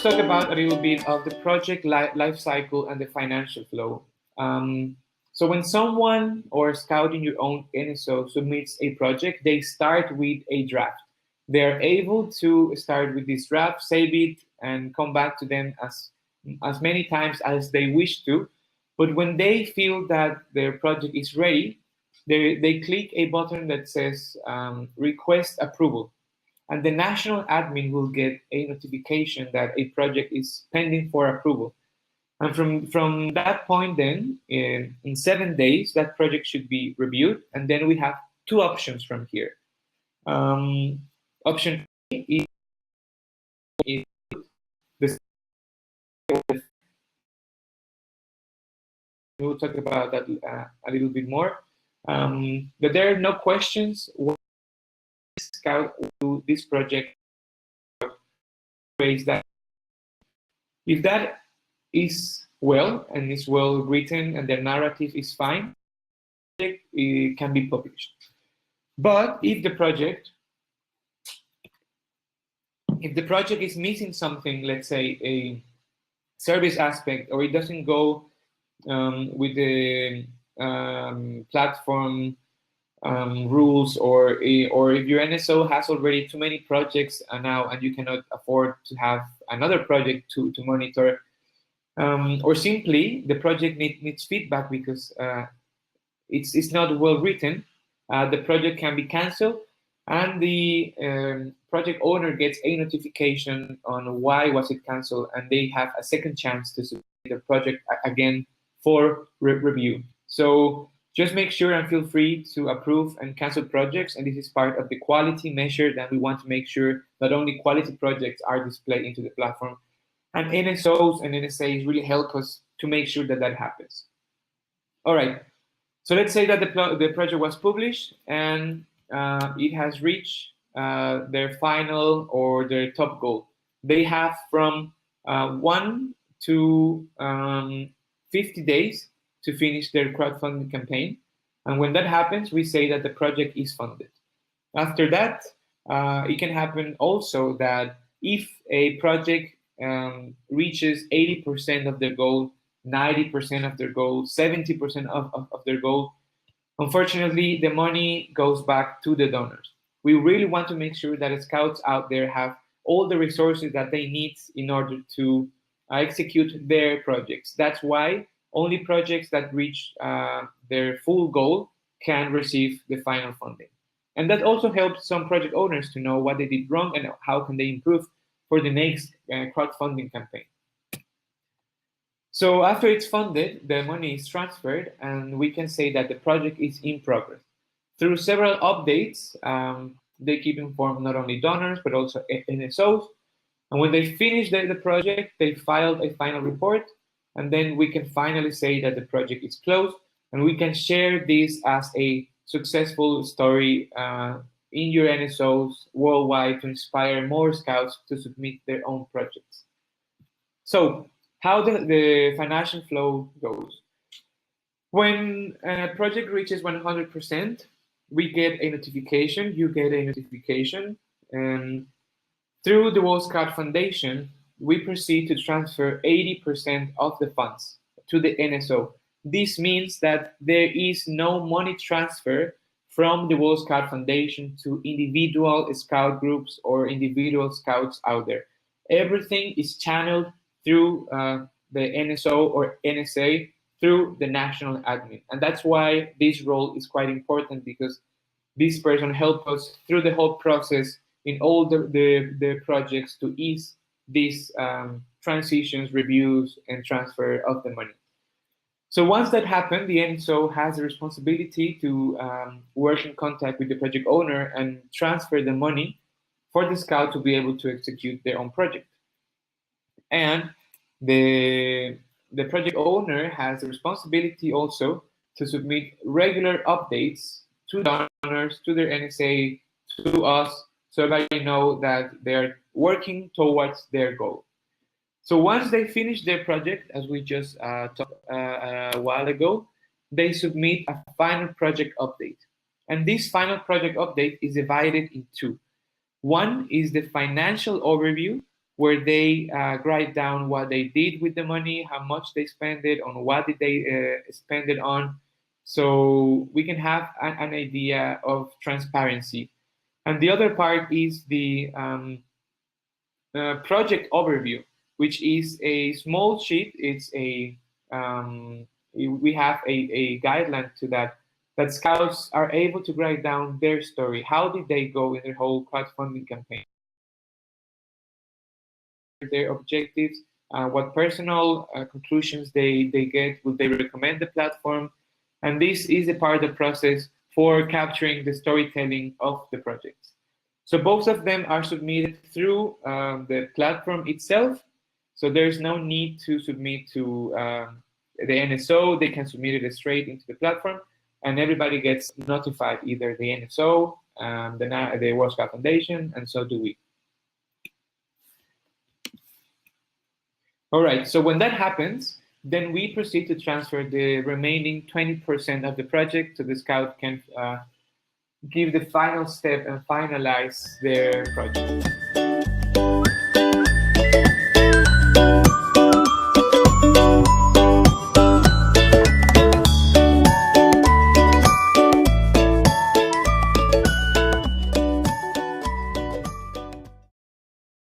talk about a little bit of the project life cycle and the financial flow. So when someone or scout in your own NSO submits a project, they start with a draft. They are able to start with this draft, save it, and come back to them as many times as they wish to. But when they feel that their project is ready, they click a button that says request approval. And the national admin will get a notification that a project is pending for approval. And from that point then, in 7 days, that project should be reviewed. And then we have two options from here. Option A is the we'll talk about that a little bit more. But there are no questions. What Scout do this project raise that? If that is well and is well written and the narrative is fine, it can be published. But if the project is missing something, let's say a service aspect, or it doesn't go with the platform rules, or if your NSO has already too many projects now and you cannot afford to have another project to monitor, or simply the project needs feedback because it's not well written, the project can be canceled, and the project owner gets a notification on why was it canceled, and they have a second chance to submit the project again for review. So just make sure and feel free to approve and cancel projects, and this is part of the quality measure that we want to make sure that only quality projects are displayed into the platform. And NSOs and NSAs really help us to make sure that that happens. All right, so let's say that the project was published and it has reached their final or their top goal. They have from 1 to 50 days to finish their crowdfunding campaign. And when that happens, we say that the project is funded. After that, it can happen also that if a project reaches 80% of their goal, 90% of their goal, 70% of their goal, unfortunately, the money goes back to the donors. We really want to make sure that scouts out there have all the resources that they need in order to execute their projects. That's why only projects that reach their full goal can receive the final funding. And that also helps some project owners to know what they did wrong and how can they improve for the next crowdfunding campaign. So after it's funded, the money is transferred, and we can say that the project is in progress. Through several updates, they keep informed not only donors, but also NSOs. And when they finish the project, they filed a final report, and then we can finally say that the project is closed, and we can share this as a successful story in your NSOs worldwide to inspire more scouts to submit their own projects. So how the financial flow goes. When a project reaches 100%, we get a notification, you get a notification, and through the World Scout Foundation, we proceed to transfer 80% of the funds to the NSO. This means that there is no money transfer from the World Scout Foundation to individual scout groups or individual scouts out there. Everything is channeled through the NSO or NSA through the national admin. And that's why this role is quite important, because this person helps us through the whole process in all the projects to ease these transitions, reviews, and transfer of the money. So once that happens, the NSO has the responsibility to work in contact with the project owner and transfer the money for the scout to be able to execute their own project. And the project owner has the responsibility also to submit regular updates to donors, to their NSA, to us, so that they know that they're working towards their goal. So once they finish their project, as we just talked a while ago, they submit a final project update. And this final project update is divided in two. One is the financial overview, where they write down what they did with the money, how much they spent it, on what did they spend it on, so we can have an idea of transparency. And the other part is the project overview, which is a small sheet. It's we have a guideline to that scouts are able to write down their story. How did they go in their whole crowdfunding campaign? Their objectives, what personal conclusions they get, will they recommend the platform? And this is a part of the process for capturing the storytelling of the projects. So both of them are submitted through the platform itself. So there's no need to submit to the NSO. They can submit it straight into the platform, and everybody gets notified, either the NSO, the World Scout Foundation, and so do we. All right, so when that happens, then we proceed to transfer the remaining 20% of the project so the scout can give the final step and finalize their project.